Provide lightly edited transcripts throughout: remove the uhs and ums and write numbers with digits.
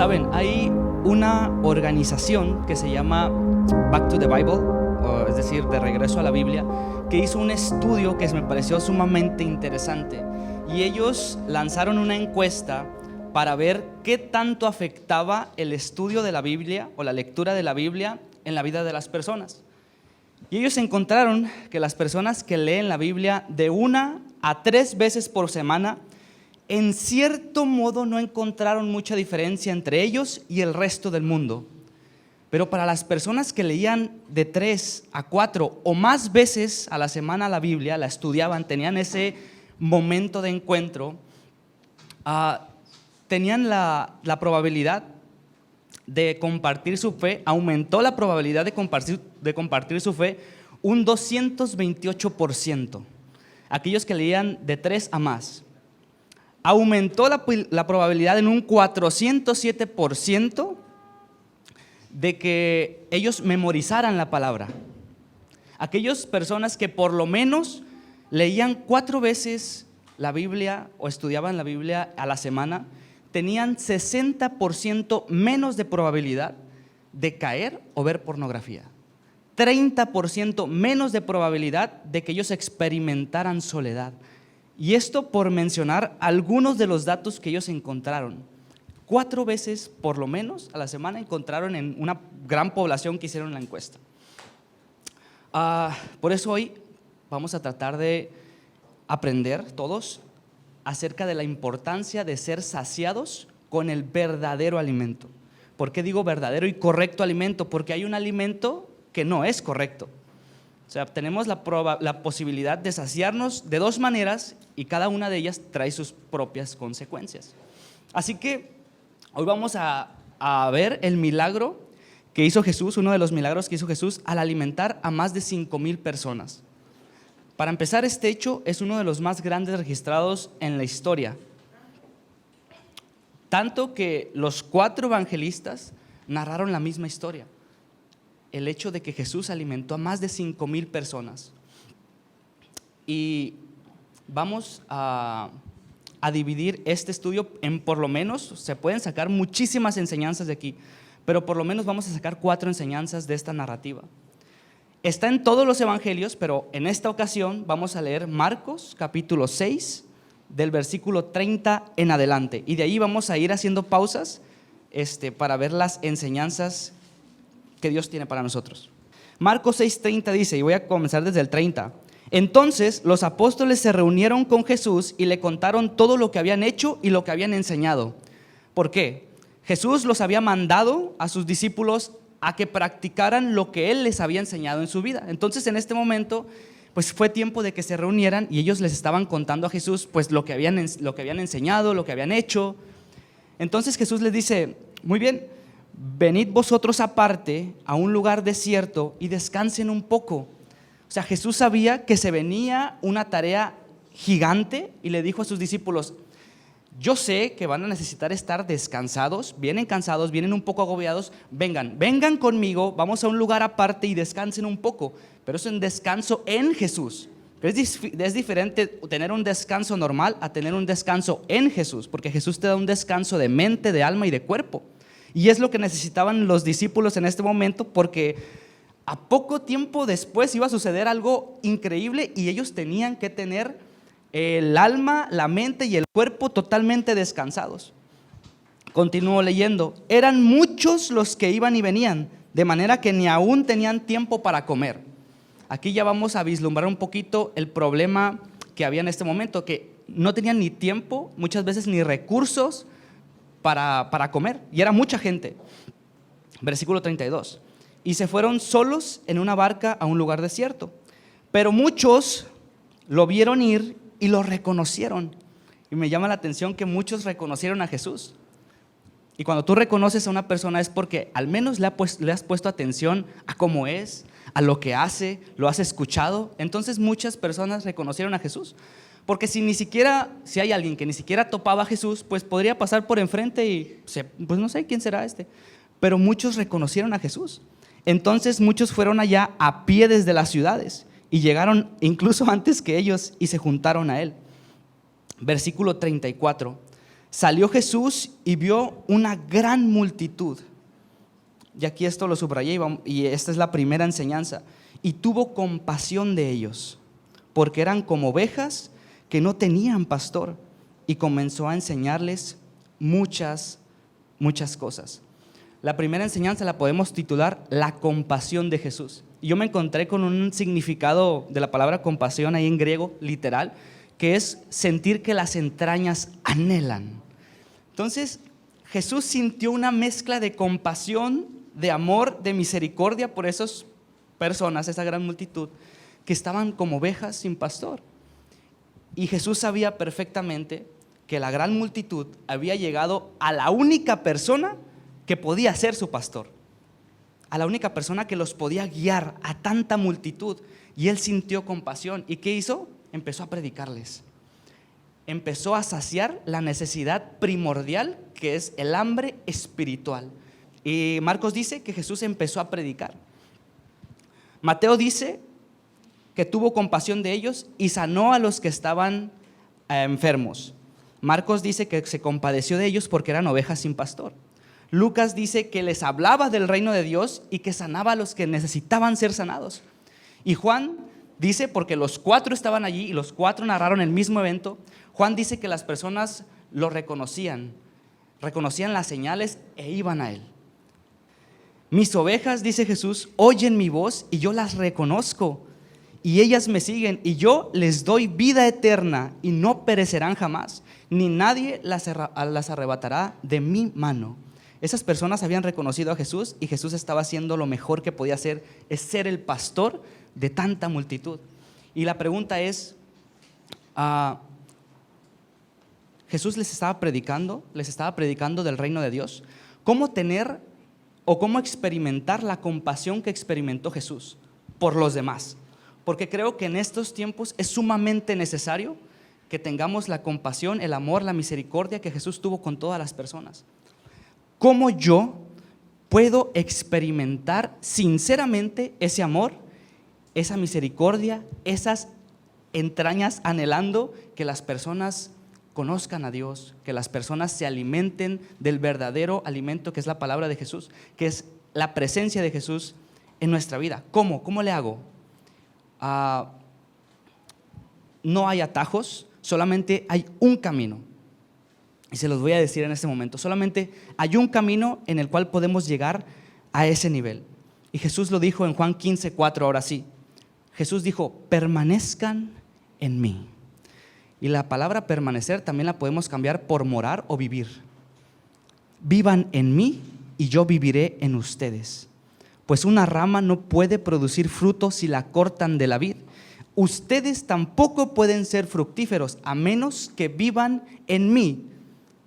Saben, hay una organización que se llama Back to the Bible, es decir, de regreso a la Biblia, que hizo un estudio que me pareció sumamente interesante. Y ellos lanzaron una encuesta para ver qué tanto afectaba el estudio de la Biblia o la lectura de la Biblia en la vida de las personas. Y ellos encontraron que las personas que leen la Biblia de 1 a 3 veces por semana, en cierto modo no encontraron mucha diferencia entre ellos y el resto del mundo. Pero para las personas que leían de 3 a 4 o más veces a la semana la Biblia, la estudiaban, tenían ese momento de encuentro, tenían la probabilidad de compartir su fe, aumentó la probabilidad de compartir su fe un 228%. Aquellos que leían de 3 a más. Aumentó la probabilidad en un 407% de que ellos memorizaran la palabra. Aquellas personas que por lo menos leían 4 veces la Biblia o estudiaban la Biblia a la semana, tenían 60% menos de probabilidad de caer o ver pornografía. 30% menos de probabilidad de que ellos experimentaran soledad. Y esto por mencionar algunos de los datos que ellos encontraron. 4 veces por lo menos a la semana encontraron en una gran población que hicieron la encuesta. Por eso hoy vamos a tratar de aprender todos acerca de la importancia de ser saciados con el verdadero alimento. ¿Por qué digo verdadero y correcto alimento? Porque hay un alimento que no es correcto. O sea, tenemos la posibilidad de saciarnos de 2 maneras y cada una de ellas trae sus propias consecuencias. Así que hoy vamos a ver el milagro que hizo Jesús, uno de los milagros que hizo Jesús al alimentar a más de 5,000 personas. Para empezar, este hecho es uno de los más grandes registrados en la historia. Tanto que los 4 evangelistas narraron la misma historia. El hecho de que Jesús alimentó a más de 5,000 personas. Y vamos a dividir este estudio en por lo menos, se pueden sacar muchísimas enseñanzas de aquí, pero por lo menos vamos a sacar 4 enseñanzas de esta narrativa. Está en todos los evangelios, pero en esta ocasión vamos a leer Marcos capítulo 6, del versículo 30 en adelante. Y de ahí vamos a ir haciendo pausas para ver las enseñanzas que Dios tiene para nosotros. Marcos 6:30 dice, y voy a comenzar desde el 30. Entonces los apóstoles se reunieron con Jesús y le contaron todo lo que habían hecho y lo que habían enseñado. ¿Por qué? Jesús los había mandado a sus discípulos a que practicaran lo que Él les había enseñado en su vida. Entonces en este momento pues fue tiempo de que se reunieran y ellos les estaban contando a Jesús pues lo que habían enseñado, lo que habían hecho. Entonces Jesús les dice, muy bien, venid vosotros aparte a un lugar desierto y descansen un poco. O sea, Jesús sabía que se venía una tarea gigante y le dijo a sus discípulos, yo sé que van a necesitar estar descansados, vienen cansados, vienen un poco agobiados, vengan conmigo, vamos a un lugar aparte y descansen un poco, pero es un descanso en Jesús. Es diferente tener un descanso normal a tener un descanso en Jesús, porque Jesús te da un descanso de mente, de alma y de cuerpo. Y es lo que necesitaban los discípulos en este momento, porque a poco tiempo después iba a suceder algo increíble y ellos tenían que tener el alma, la mente y el cuerpo totalmente descansados. Continúo leyendo. Eran muchos los que iban y venían, de manera que ni aún tenían tiempo para comer. Aquí ya vamos a vislumbrar un poquito el problema que había en este momento, que no tenían ni tiempo, muchas veces ni recursos para comer, y era mucha gente. Versículo 32. Y se fueron solos en una barca a un lugar desierto, pero muchos lo vieron ir y lo reconocieron. Y me llama la atención que muchos reconocieron a Jesús. Y cuando tú reconoces a una persona es porque al menos le has puesto atención a cómo es, a lo que hace, lo has escuchado. Entonces muchas personas reconocieron a Jesús. Porque si hay alguien que ni siquiera topaba a Jesús, pues podría pasar por enfrente y pues no sé quién será este. Pero muchos reconocieron a Jesús. Entonces muchos fueron allá a pie desde las ciudades y llegaron incluso antes que ellos y se juntaron a Él. Versículo 34. Salió Jesús y vio una gran multitud. Y aquí esto lo subrayé y esta es la primera enseñanza. Y tuvo compasión de ellos, porque eran como ovejas que no tenían pastor. Y comenzó a enseñarles muchas cosas. La primera enseñanza la podemos titular La compasión de Jesús. Y yo me encontré con un significado de la palabra compasión ahí en griego, literal, que es sentir que las entrañas anhelan. Entonces, Jesús sintió una mezcla de compasión, de amor, de misericordia por esas personas, esa gran multitud, que estaban como ovejas sin pastor. Y Jesús sabía perfectamente que la gran multitud había llegado a la única persona que podía ser su pastor, a la única persona que los podía guiar a tanta multitud. Y él sintió compasión. ¿Y qué hizo? Empezó a predicarles. Empezó a saciar la necesidad primordial, que es el hambre espiritual. Y Marcos dice que Jesús empezó a predicar. Mateo dice que tuvo compasión de ellos y sanó a los que estaban enfermos. Marcos dice que se compadeció de ellos porque eran ovejas sin pastor. Lucas dice que les hablaba del reino de Dios y que sanaba a los que necesitaban ser sanados. Y Juan dice, porque los 4 estaban allí y los 4 narraron el mismo evento, Juan dice que las personas lo reconocían las señales e iban a él. Mis ovejas, dice Jesús, oyen mi voz y yo las reconozco y ellas me siguen y yo les doy vida eterna y no perecerán jamás, ni nadie las arrebatará de mi mano. Esas personas habían reconocido a Jesús y Jesús estaba haciendo lo mejor que podía hacer, es ser el pastor de tanta multitud. Y la pregunta es, Jesús les estaba predicando del reino de Dios. ¿Cómo tener o cómo experimentar la compasión que experimentó Jesús por los demás? Porque creo que en estos tiempos es sumamente necesario que tengamos la compasión, el amor, la misericordia que Jesús tuvo con todas las personas. ¿Cómo yo puedo experimentar sinceramente ese amor, esa misericordia, esas entrañas anhelando que las personas conozcan a Dios, que las personas se alimenten del verdadero alimento que es la palabra de Jesús, que es la presencia de Jesús en nuestra vida? ¿Cómo le hago? No hay atajos, solamente hay un camino. Y se los voy a decir en este momento. Solamente hay un camino en el cual podemos llegar a ese nivel. Y Jesús lo dijo en Juan 15:4, ahora sí. Jesús dijo, permanezcan en mí. Y la palabra permanecer también la podemos cambiar por morar o vivir. Vivan en mí y yo viviré en ustedes. Pues una rama no puede producir fruto si la cortan de la vid. Ustedes tampoco pueden ser fructíferos a menos que vivan en mí.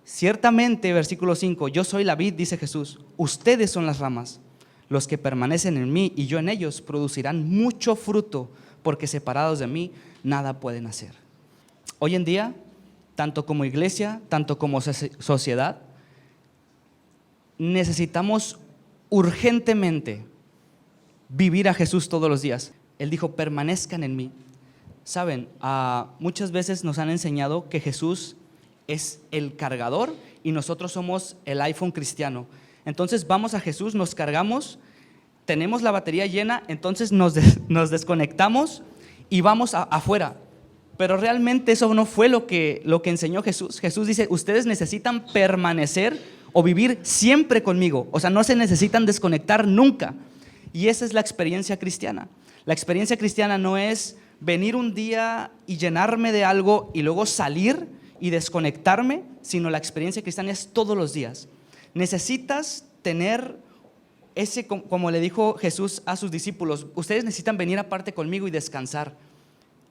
Ciertamente, versículo 5, yo soy la vid, dice Jesús, ustedes son las ramas. Los que permanecen en mí y yo en ellos producirán mucho fruto, porque separados de mí nada pueden hacer. Hoy en día, tanto como iglesia, tanto como sociedad, necesitamos urgentemente vivir a Jesús todos los días. Él dijo, permanezcan en mí. Saben, muchas veces nos han enseñado que Jesús es el cargador y nosotros somos el iPhone cristiano. Entonces vamos a Jesús, nos cargamos, tenemos la batería llena, entonces nos desconectamos y vamos afuera. Pero realmente eso no fue lo que enseñó Jesús. Jesús dice, ustedes necesitan permanecer o vivir siempre conmigo. O sea, no se necesitan desconectar nunca. Y esa es la experiencia cristiana. La experiencia cristiana no es venir un día y llenarme de algo y luego salir y desconectarme, sino la experiencia cristiana es todos los días. Necesitas tener ese, como le dijo Jesús a sus discípulos, ustedes necesitan venir aparte conmigo y descansar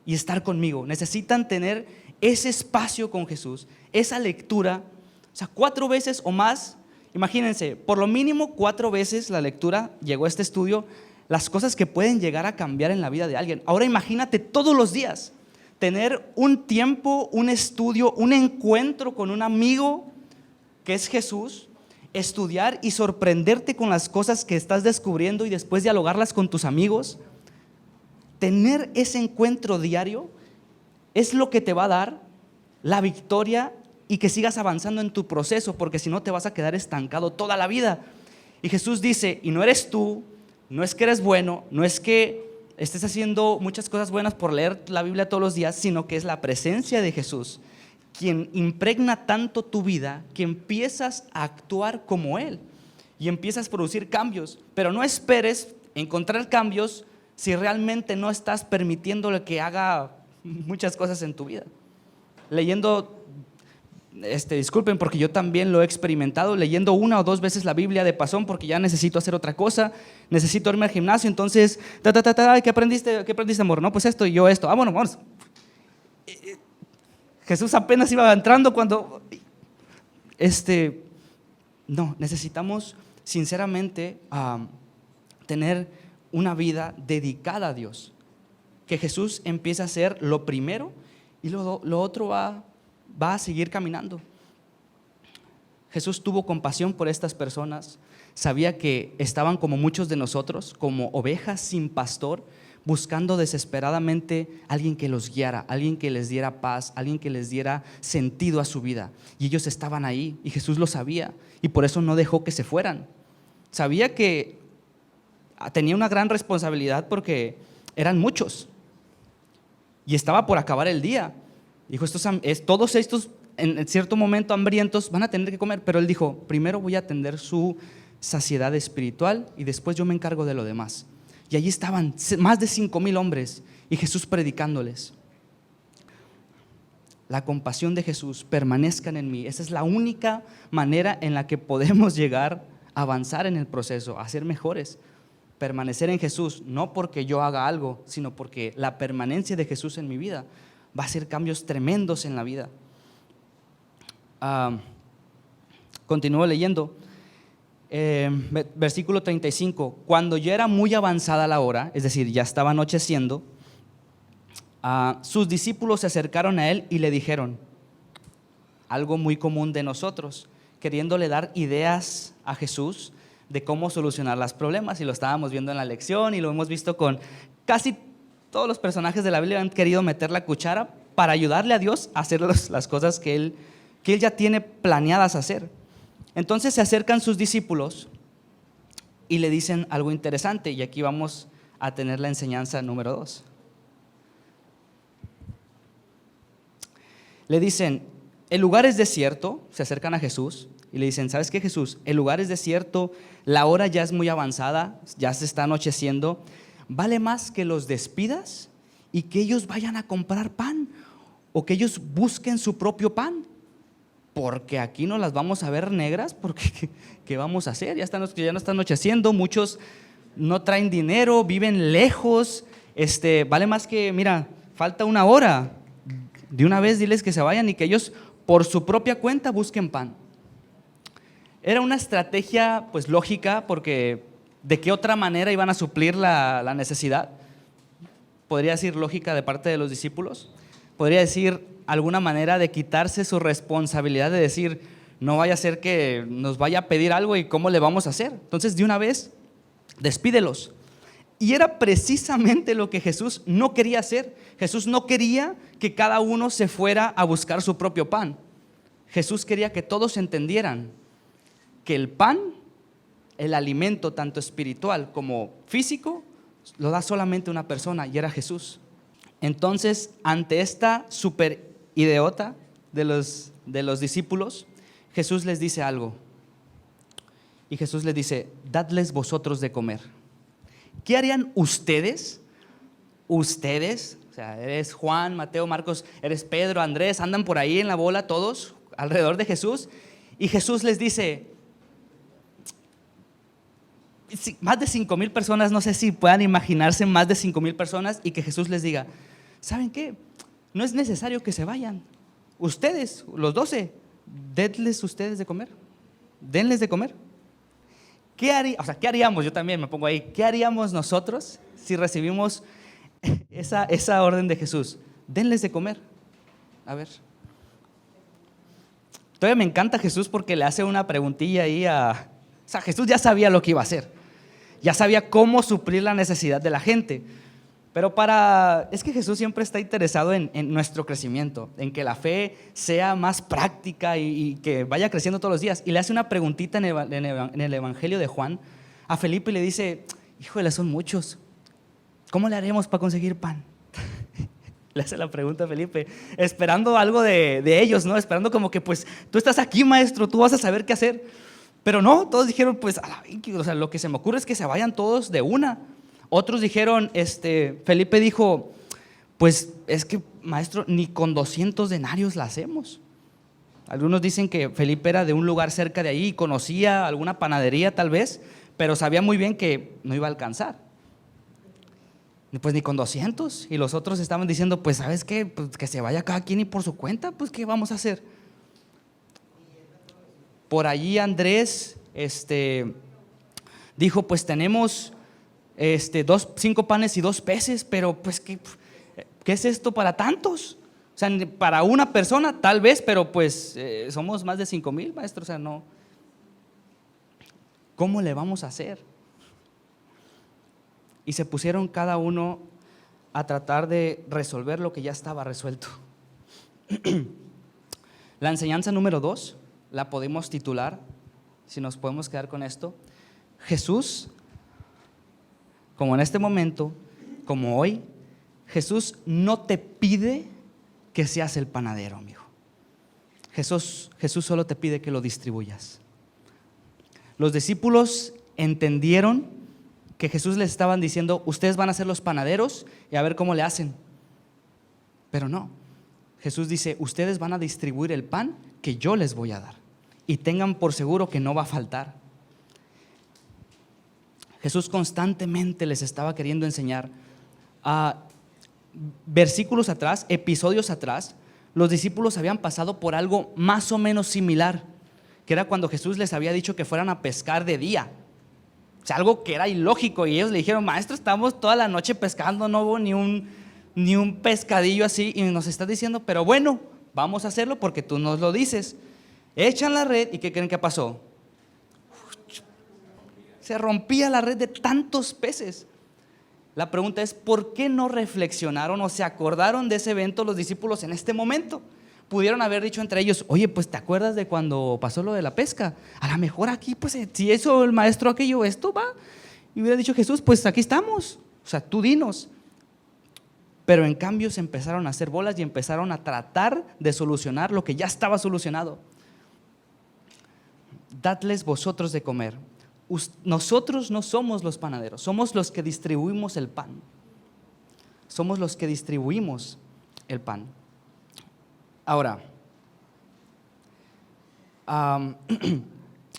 y estar conmigo. Necesitan tener ese espacio con Jesús, esa lectura, o sea, 4 veces o más. Imagínense, por lo mínimo 4 veces la lectura, llegó a este estudio, las cosas que pueden llegar a cambiar en la vida de alguien. Ahora imagínate todos los días tener un tiempo, un estudio, un encuentro con un amigo que es Jesús, estudiar y sorprenderte con las cosas que estás descubriendo y después dialogarlas con tus amigos. Tener ese encuentro diario es lo que te va a dar la victoria y que sigas avanzando en tu proceso, porque si no te vas a quedar estancado toda la vida. Y Jesús dice, y no eres tú, no es que eres bueno, no es que estés haciendo muchas cosas buenas por leer la Biblia todos los días, sino que es la presencia de Jesús quien impregna tanto tu vida que empiezas a actuar como Él y empiezas a producir cambios. Pero no esperes encontrar cambios si realmente no estás permitiéndole que haga muchas cosas en tu vida. Leyendo, disculpen porque yo también lo he experimentado, leyendo 1 o 2 veces la Biblia de pasón porque ya necesito hacer otra cosa, necesito irme al gimnasio, entonces, ¿qué aprendiste? ¿Qué aprendiste, amor? No, pues esto y yo esto. Bueno, vamos. Jesús apenas iba entrando cuando, no, necesitamos sinceramente tener una vida dedicada a Dios. Que Jesús empiece a hacer lo primero y lo otro va a seguir caminando. Jesús tuvo compasión por estas personas, sabía que estaban como muchos de nosotros, como ovejas sin pastor, buscando desesperadamente alguien que los guiara, alguien que les diera paz, alguien que les diera sentido a su vida. Y ellos estaban ahí y Jesús lo sabía y por eso no dejó que se fueran. Sabía que tenía una gran responsabilidad porque eran muchos y estaba por acabar el día. Dijo, todos estos en cierto momento hambrientos van a tener que comer, pero Él dijo, primero voy a atender su saciedad espiritual y después yo me encargo de lo demás. Y allí estaban más de 5,000 hombres y Jesús predicándoles. La compasión de Jesús, permanezcan en mí. Esa es la única manera en la que podemos llegar a avanzar en el proceso, a ser mejores. Permanecer en Jesús, no porque yo haga algo, sino porque la permanencia de Jesús en mi vida va a hacer cambios tremendos en la vida. Continúo leyendo. Versículo 35, cuando ya era muy avanzada la hora, es decir, ya estaba anocheciendo, sus discípulos se acercaron a Él y le dijeron algo muy común de nosotros, queriéndole dar ideas a Jesús de cómo solucionar los problemas, y lo estábamos viendo en la lección y lo hemos visto con casi todos los personajes de la Biblia. Han querido meter la cuchara para ayudarle a Dios a hacer las cosas que Él ya tiene planeadas hacer. Entonces se acercan sus discípulos y le dicen algo interesante, y aquí vamos a tener la enseñanza número 2. Le dicen, el lugar es desierto. Se acercan a Jesús y le dicen, ¿sabes qué, Jesús? El lugar es desierto, la hora ya es muy avanzada, ya se está anocheciendo. ¿Vale más que los despidas y que ellos vayan a comprar pan, o que ellos busquen su propio pan? Porque aquí no las vamos a ver negras, porque ¿qué vamos a hacer? Ya no está anocheciendo, muchos no traen dinero, viven lejos, vale más que, mira, falta 1 hora, de una vez diles que se vayan y que ellos por su propia cuenta busquen pan. Era una estrategia pues lógica, porque ¿de qué otra manera iban a suplir la necesidad? Podría decir lógica de parte de los discípulos, podría decir alguna manera de quitarse su responsabilidad de decir, no vaya a ser que nos vaya a pedir algo y cómo le vamos a hacer. Entonces, de una vez, despídelos. Y era precisamente lo que Jesús no quería hacer. Jesús no quería que cada uno se fuera a buscar su propio pan. Jesús quería que todos entendieran que el pan, el alimento tanto espiritual como físico, lo da solamente una persona, y era Jesús. Entonces, ante esta super idiota de los discípulos, Jesús les dice algo. Y Jesús les dice, dadles vosotros de comer. ¿Qué harían ustedes? Ustedes, o sea, eres Juan, Mateo, Marcos, eres Pedro, Andrés, andan por ahí en la bola todos alrededor de Jesús, y Jesús les dice, más de 5,000 personas, no sé si puedan imaginarse más de 5,000 personas, y que Jesús les diga, ¿saben qué? No es necesario que se vayan. Ustedes, los 12, denles ustedes de comer. Denles de comer. ¿Qué haríamos? Yo también me pongo ahí. ¿Qué haríamos nosotros si recibimos esa orden de Jesús? Denles de comer. A ver. Todavía me encanta Jesús porque le hace una preguntilla ahí o sea, Jesús ya sabía lo que iba a hacer. Ya sabía cómo suplir la necesidad de la gente. Pero es que Jesús siempre está interesado en nuestro crecimiento, en que la fe sea más práctica y que vaya creciendo todos los días. Y le hace una preguntita en el Evangelio de Juan a Felipe y le dice: híjole, son muchos, ¿cómo le haremos para conseguir pan? Le hace la pregunta a Felipe, esperando algo de ellos, ¿no? Esperando como que, pues, tú estás aquí, maestro, tú vas a saber qué hacer. Pero no, todos dijeron, pues, o sea, lo que se me ocurre es que se vayan todos de una. Otros dijeron, Felipe dijo, pues es que, maestro, ni con 200 denarios la hacemos. Algunos dicen que Felipe era de un lugar cerca de ahí y conocía alguna panadería tal vez, pero sabía muy bien que no iba a alcanzar. Pues ni con 200. Y los otros estaban diciendo, pues ¿sabes qué? Pues que se vaya cada quien y por su cuenta, pues ¿qué vamos a hacer? Por allí Andrés dijo, pues tenemos 5 panes y 2 peces, pero pues ¿qué es esto para tantos? O sea, para una persona tal vez, pero pues somos más de 5,000, maestro, o sea, no. ¿Cómo le vamos a hacer? Y se pusieron cada uno a tratar de resolver lo que ya estaba resuelto. La enseñanza número 2 la podemos titular, si nos podemos quedar con esto: Jesús, como en este momento, como hoy, Jesús no te pide que seas el panadero, amigo. Jesús solo te pide que lo distribuyas. Los discípulos entendieron que Jesús les estaban diciendo, ustedes van a ser los panaderos y a ver cómo le hacen. Pero no, Jesús dice, ustedes van a distribuir el pan que yo les voy a dar y tengan por seguro que no va a faltar. Jesús constantemente les estaba queriendo enseñar. Versículos atrás, episodios atrás, los discípulos habían pasado por algo más o menos similar, que era cuando Jesús les había dicho que fueran a pescar de día. O sea, algo que era ilógico, y ellos le dijeron, maestro, estamos toda la noche pescando, no hubo ni un pescadillo así, y nos está diciendo, pero bueno, vamos a hacerlo porque tú nos lo dices. Echan la red y ¿qué creen que pasó? Se rompía la red de tantos peces. La pregunta es, ¿por qué no reflexionaron o se acordaron de ese evento los discípulos en este momento? Pudieron haber dicho entre ellos, oye, pues ¿te acuerdas de cuando pasó lo de la pesca? A lo mejor aquí, pues si hizo el maestro aquello, esto va. Y hubiera dicho Jesús, pues aquí estamos, o sea, tú dinos. Pero en cambio se empezaron a hacer bolas y empezaron a tratar de solucionar lo que ya estaba solucionado. Dadles vosotros de comer. Nosotros no somos los panaderos, somos los que distribuimos el pan. Somos los que distribuimos el pan. Ahora,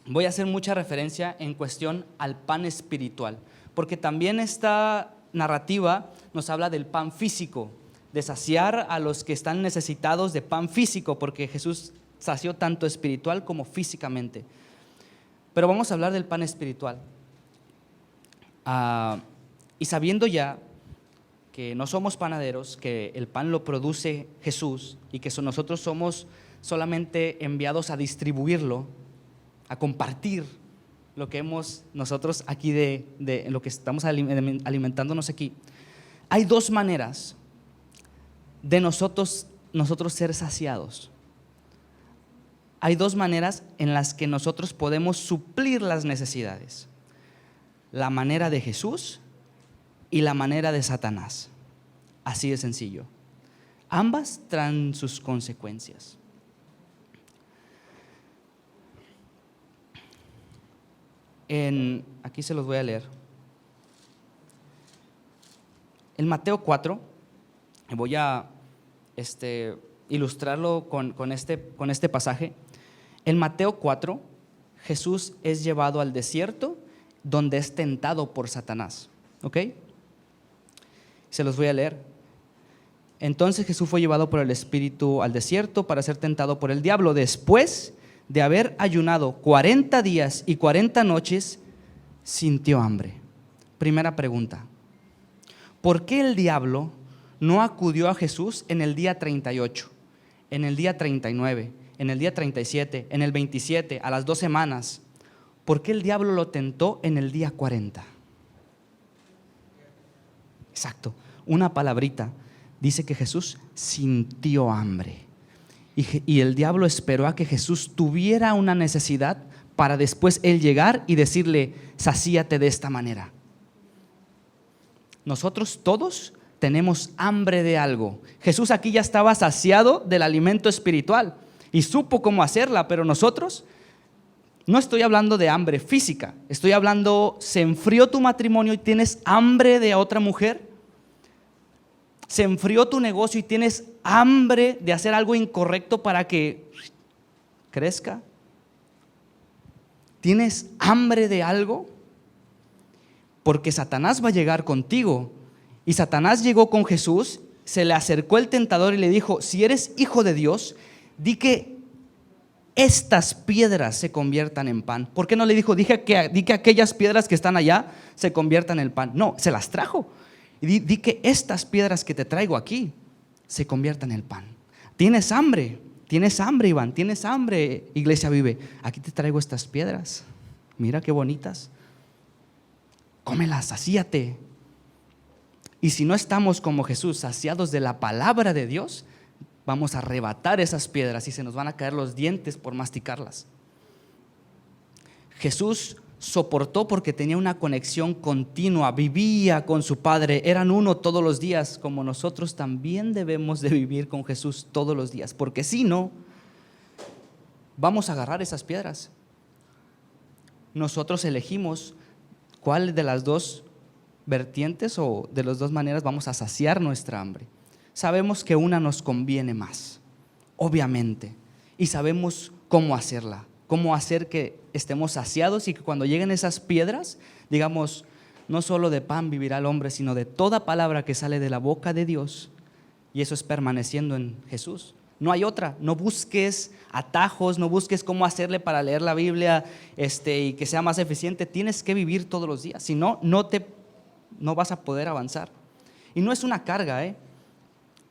voy a hacer mucha referencia en cuestión al pan espiritual, porque también esta narrativa nos habla del pan físico, de saciar a los que están necesitados de pan físico, porque Jesús sació tanto espiritual como físicamente. Pero vamos a hablar del pan espiritual. Y sabiendo ya que no somos panaderos, que el pan lo produce Jesús y que nosotros somos solamente enviados a distribuirlo, a compartir lo que hemos nosotros aquí de lo que estamos alimentándonos aquí. Hay 2 maneras de nosotros ser saciados. Hay 2 maneras en las que nosotros podemos suplir las necesidades: la manera de Jesús y la manera de Satanás. Así de sencillo. Ambas traen sus consecuencias. Aquí se los voy a leer. En Mateo 4, voy a ilustrarlo con este pasaje. En Mateo 4, Jesús es llevado al desierto donde es tentado por Satanás. ¿Ok? Se los voy a leer. Entonces Jesús fue llevado por el Espíritu al desierto para ser tentado por el diablo. Después de haber ayunado 40 días y 40 noches, sintió hambre. Primera pregunta: ¿por qué el diablo no acudió a Jesús en el día 38, en el día 39, en el día 37, en el 27, a las 2 semanas? ¿Por qué el diablo lo tentó en el día 40? Exacto. una palabrita. Dice que Jesús sintió hambre. Y el diablo esperó a que Jesús tuviera una necesidad para después él llegar y decirle, sacíate de esta manera. Nosotros todos tenemos hambre de algo. Jesús aquí ya estaba saciado del alimento espiritual y supo cómo hacerla, pero nosotros, no estoy hablando de hambre física, estoy hablando, se enfrió tu matrimonio y tienes hambre de otra mujer. Se enfrió tu negocio y tienes hambre de hacer algo incorrecto para que crezca. ¿Tienes hambre de algo? Porque Satanás va a llegar contigo. Y Satanás llegó con Jesús, se le acercó el tentador y le dijo, si eres hijo de Dios, di que estas piedras se conviertan en pan. ¿Por qué no le dijo, di que aquellas piedras que están allá se conviertan en pan? No, se las trajo. Y di que estas piedras que te traigo aquí se conviertan en pan. ¿Tienes hambre, Iván? ¿Tienes hambre, Iglesia Vive? Aquí te traigo estas piedras. Mira qué bonitas. Cómelas, sacíate. Y si no estamos como Jesús, saciados de la palabra de Dios, vamos a arrebatar esas piedras y se nos van a caer los dientes por masticarlas. Jesús soportó porque tenía una conexión continua, vivía con su Padre, eran uno todos los días, como nosotros también debemos de vivir con Jesús todos los días, porque si no, vamos a agarrar esas piedras. Nosotros elegimos cuál de las dos vertientes o de las dos maneras vamos a saciar nuestra hambre. Sabemos que una nos conviene más, obviamente, y sabemos cómo hacerla. Cómo hacer que estemos saciados y que cuando lleguen esas piedras, digamos, no solo de pan vivirá el hombre, sino de toda palabra que sale de la boca de Dios. Y eso es permaneciendo en Jesús. No hay otra. No busques atajos, no busques cómo hacerle para leer la Biblia y que sea más eficiente. Tienes que vivir todos los días. Si no, no vas a poder avanzar. Y no es una carga,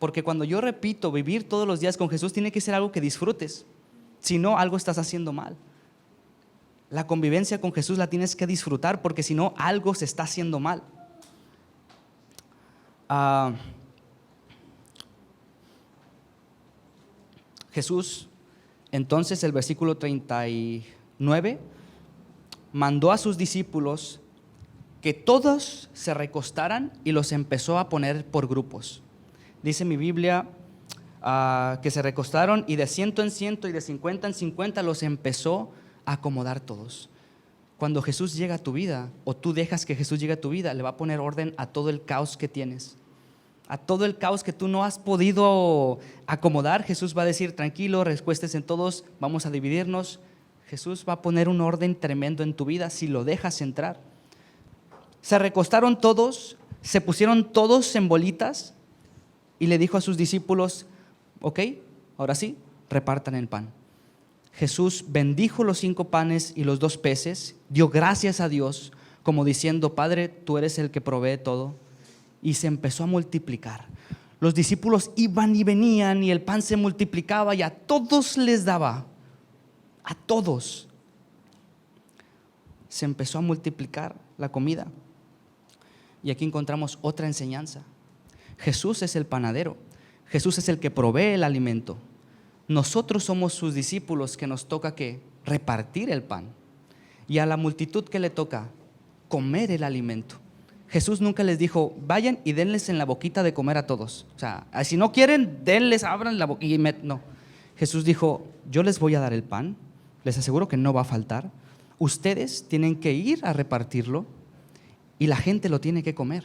porque cuando yo repito vivir todos los días con Jesús, tiene que ser algo que disfrutes. Si no, algo estás haciendo mal. La convivencia con Jesús la tienes que disfrutar, porque si no, algo se está haciendo mal. Jesús, entonces, el versículo 39, mandó a sus discípulos que todos se recostaran y los empezó a poner por grupos. Dice mi Biblia que se recostaron y de 100 en 100 y de 50 en 50 los empezó a acomodar todos. Cuando Jesús llega a tu vida o tú dejas que Jesús llegue a tu vida, le va a poner orden a todo el caos que tienes, a todo el caos que tú no has podido acomodar. Jesús va a decir, tranquilo, recuéstense en todos, vamos a dividirnos. Jesús va a poner un orden tremendo en tu vida si lo dejas entrar. Se recostaron todos, se pusieron todos en bolitas y le dijo a sus discípulos, ok, ahora sí, repartan el pan. Jesús bendijo los 5 panes y los 2 peces, dio gracias a Dios, como diciendo, Padre, tú eres el que provee todo, y se empezó a multiplicar. Los discípulos iban y venían y el pan se multiplicaba y a todos les daba, a todos. Se empezó a multiplicar la comida. Y aquí encontramos otra enseñanza. Jesús es el panadero, Jesús es el que provee el alimento. Nosotros somos sus discípulos que nos toca ¿qué? Repartir el pan. Y a la multitud que le toca comer el alimento. Jesús nunca les dijo, vayan y denles en la boquita de comer a todos. O sea, si no quieren, denles, abran la boquita. No. Jesús dijo, yo les voy a dar el pan, les aseguro que no va a faltar. Ustedes tienen que ir a repartirlo y la gente lo tiene que comer.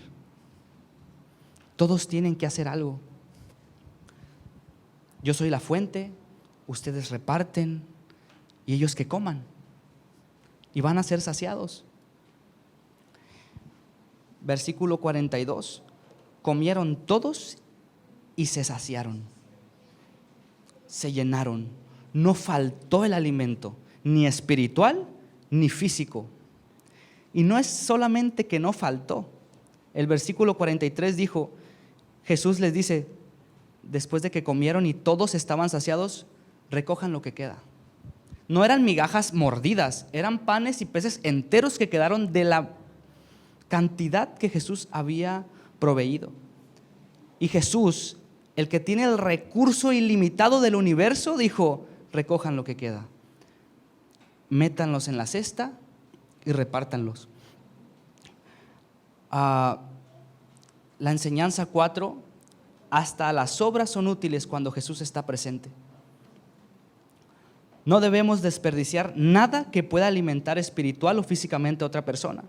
Todos tienen que hacer algo. Yo soy la fuente, ustedes reparten y ellos que coman y van a ser saciados. Versículo 42, comieron todos y se saciaron, se llenaron, no faltó el alimento, ni espiritual ni físico. Y no es solamente que no faltó, el versículo 43 dijo, Jesús les dice, después de que comieron y todos estaban saciados, recojan lo que queda. No eran migajas mordidas, eran panes y peces enteros que quedaron de la cantidad que Jesús había proveído. Y Jesús, el que tiene el recurso ilimitado del universo, dijo: recojan lo que queda, métanlos en la cesta y repártanlos. La enseñanza 4: hasta las obras son útiles cuando Jesús está presente. No debemos desperdiciar nada que pueda alimentar espiritual o físicamente a otra persona.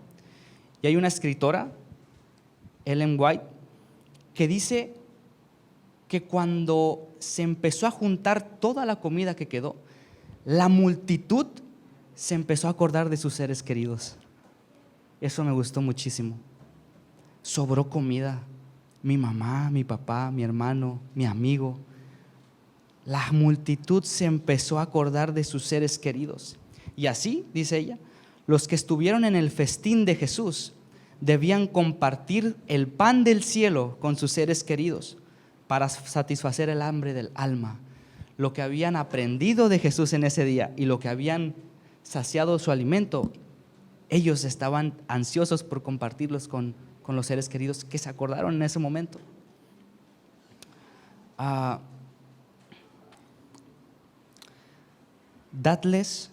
Y hay una escritora, Ellen White, que dice que cuando se empezó a juntar toda la comida que quedó, la multitud se empezó a acordar de sus seres queridos. Eso me gustó muchísimo. Sobró comida. Mi mamá, mi papá, mi hermano, mi amigo. La multitud se empezó a acordar de sus seres queridos. Y así, dice ella, los que estuvieron en el festín de Jesús debían compartir el pan del cielo con sus seres queridos para satisfacer el hambre del alma. Lo que habían aprendido de Jesús en ese día y lo que habían saciado su alimento, ellos estaban ansiosos por compartirlos con los seres queridos que se acordaron en ese momento. Dadles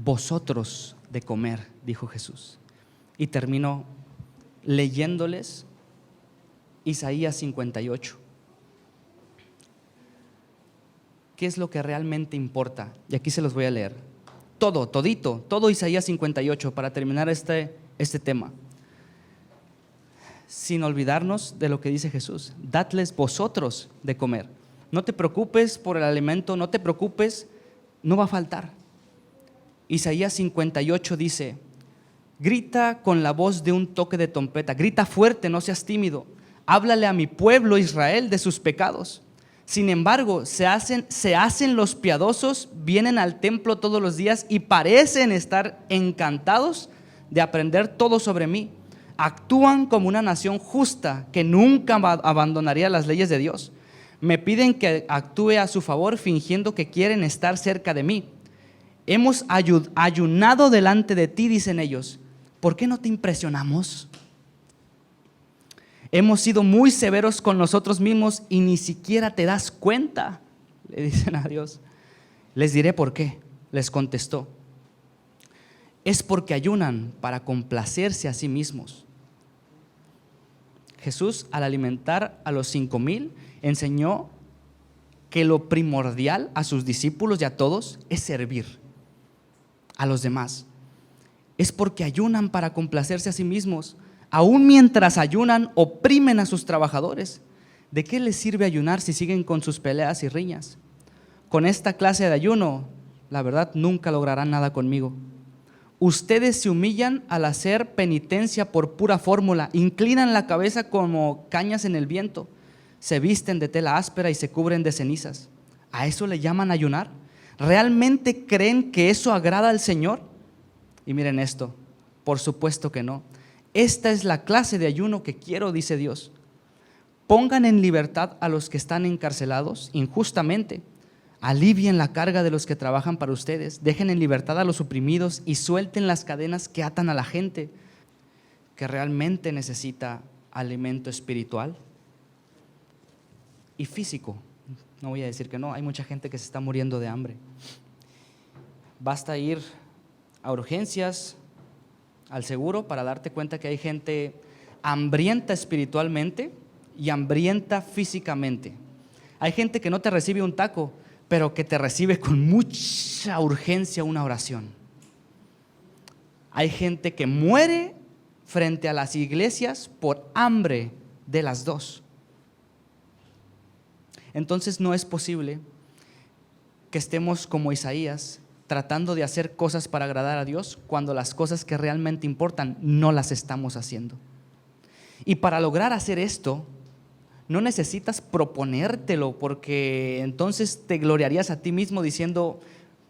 vosotros de comer, dijo Jesús. Y terminó leyéndoles Isaías 58. ¿Qué es lo que realmente importa? Y aquí se los voy a leer. Todo Isaías 58 para terminar este tema. Sin olvidarnos de lo que dice Jesús. Dadles vosotros de comer. No te preocupes por el alimento, no te preocupes, no va a faltar. Isaías 58 dice: grita con la voz de un toque de trompeta, grita fuerte, no seas tímido. Háblale a mi pueblo Israel de sus pecados. Sin embargo, se hacen los piadosos, vienen al templo todos los días y parecen estar encantados de aprender todo sobre mí. Actúan como una nación justa que nunca abandonaría las leyes de Dios. Me piden que actúe a su favor fingiendo que quieren estar cerca de mí. Hemos ayunado delante de ti, dicen ellos. ¿Por qué no te impresionamos? Hemos sido muy severos con nosotros mismos y ni siquiera te das cuenta, le dicen a Dios. Les diré por qué, les contestó. Es porque ayunan para complacerse a sí mismos. Jesús, al alimentar a los 5,000, enseñó que lo primordial a sus discípulos y a todos es servir a los demás. Es porque ayunan para complacerse a sí mismos. Aún mientras ayunan, oprimen a sus trabajadores. ¿De qué les sirve ayunar si siguen con sus peleas y riñas? Con esta clase de ayuno, la verdad, nunca lograrán nada conmigo. Ustedes se humillan al hacer penitencia por pura fórmula, inclinan la cabeza como cañas en el viento, se visten de tela áspera y se cubren de cenizas. ¿A eso le llaman ayunar? ¿Realmente creen que eso agrada al Señor? Y miren esto, por supuesto que no. Esta es la clase de ayuno que quiero, dice Dios. Pongan en libertad a los que están encarcelados injustamente. Alivien la carga de los que trabajan para ustedes. Dejen en libertad a los oprimidos y suelten las cadenas que atan a la gente que realmente necesita alimento espiritual y físico. No voy a decir que no, hay mucha gente que se está muriendo de hambre. Basta ir a urgencias, al seguro, para darte cuenta que hay gente hambrienta espiritualmente y hambrienta físicamente. Hay gente que no te recibe un taco, pero que te recibe con mucha urgencia una oración. Hay gente que muere frente a las iglesias por hambre de las dos. Entonces no es posible que estemos como Isaías tratando de hacer cosas para agradar a Dios cuando las cosas que realmente importan no las estamos haciendo. Y para lograr hacer esto, no necesitas proponértelo, porque entonces te gloriarías a ti mismo diciendo: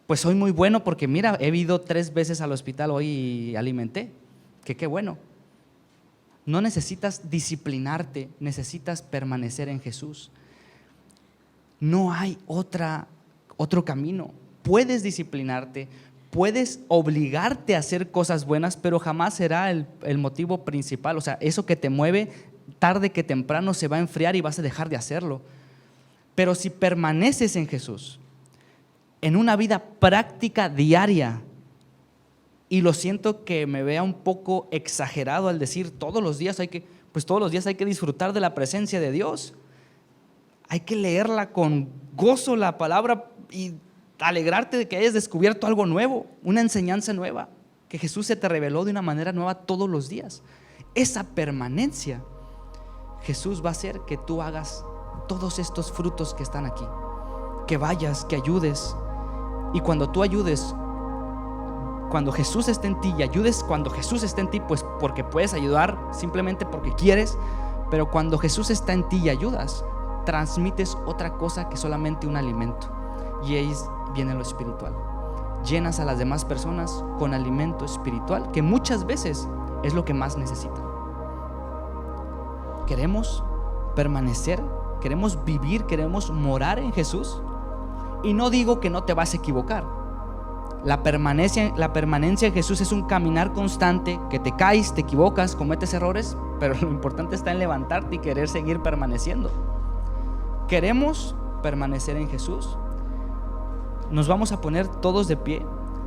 pues soy muy bueno porque mira, he ido 3 veces al hospital hoy y alimenté, que qué bueno. No necesitas disciplinarte, necesitas permanecer en Jesús. No hay otro camino. Puedes disciplinarte, puedes obligarte a hacer cosas buenas, pero jamás será el motivo principal. O sea, eso que te mueve tarde que temprano se va a enfriar y vas a dejar de hacerlo. Pero si permaneces en Jesús, en una vida práctica diaria, y lo siento que me vea un poco exagerado al decir todos los días hay que disfrutar de la presencia de Dios. Hay que leerla con gozo la palabra y alegrarte de que hayas descubierto algo nuevo, una enseñanza nueva, que Jesús se te reveló de una manera nueva todos los días. Esa permanencia, Jesús va a hacer que tú hagas todos estos frutos que están aquí, que vayas, que ayudes. Y cuando tú ayudes, cuando Jesús esté en ti, y ayudes cuando Jesús esté en ti, pues porque puedes ayudar simplemente porque quieres, pero cuando Jesús está en ti y ayudas, transmites otra cosa que solamente un alimento, y ahí viene lo espiritual. Llenas a las demás personas con alimento espiritual, que muchas veces es lo que más necesitan. Queremos permanecer, queremos vivir, queremos morar en Jesús. Y no digo que no te vas a equivocar. La permanencia en Jesús es un caminar constante, que te caes, te equivocas, cometes errores, pero lo importante está en levantarte y querer seguir permaneciendo. Queremos permanecer en Jesús. Nos vamos a poner todos de pie,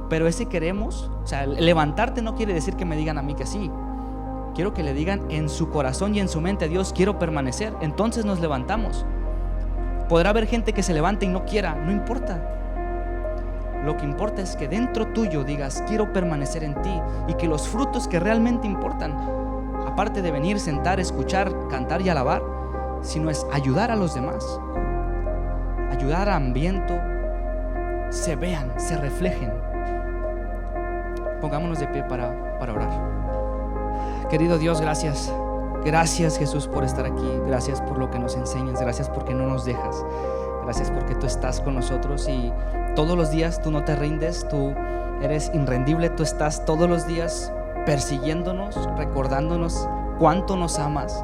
pero ese queremos, o sea, levantarte no quiere decir que me digan a mí que sí. Quiero que le digan en su corazón y en su mente: Dios, quiero permanecer. Entonces nos levantamos. Podrá haber gente que se levante y no quiera, no importa. Lo que importa es que dentro tuyo digas: quiero permanecer en ti, y que los frutos que realmente importan, aparte de venir, sentar, escuchar, cantar y alabar, sino es ayudar a los demás, ayudar al ambiente, se vean, se reflejen. Pongámonos de pie para orar. Querido Dios, gracias. Gracias, Jesús, por estar aquí. Gracias por lo que nos enseñas. Gracias porque no nos dejas. Gracias porque tú estás con nosotros y todos los días tú no te rindes. Tú eres irrendible. Tú estás todos los días persiguiéndonos, recordándonos cuánto nos amas.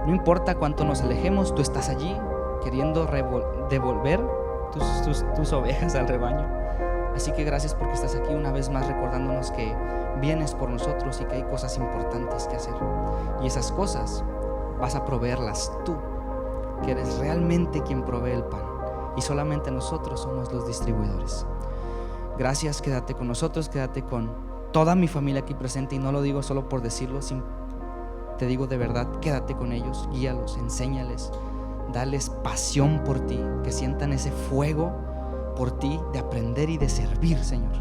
No importa cuánto nos alejemos, tú estás allí queriendo devolver tus ovejas al rebaño. Así que gracias porque estás aquí una vez más recordándonos que vienes por nosotros y que hay cosas importantes que hacer. Y esas cosas vas a proveerlas tú, que eres realmente quien provee el pan, y solamente nosotros somos los distribuidores. Gracias, quédate con nosotros, quédate con toda mi familia aquí presente, y no lo digo solo por decirlo, te digo de verdad, quédate con ellos, guíalos, enséñales, dales pasión por ti, que sientan ese fuego por ti de aprender y de servir, Señor.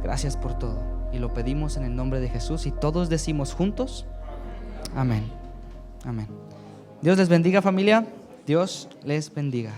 Gracias por todo, y lo pedimos en el nombre de Jesús, y todos decimos juntos: amén. Amén. Dios les bendiga, familia. Dios les bendiga.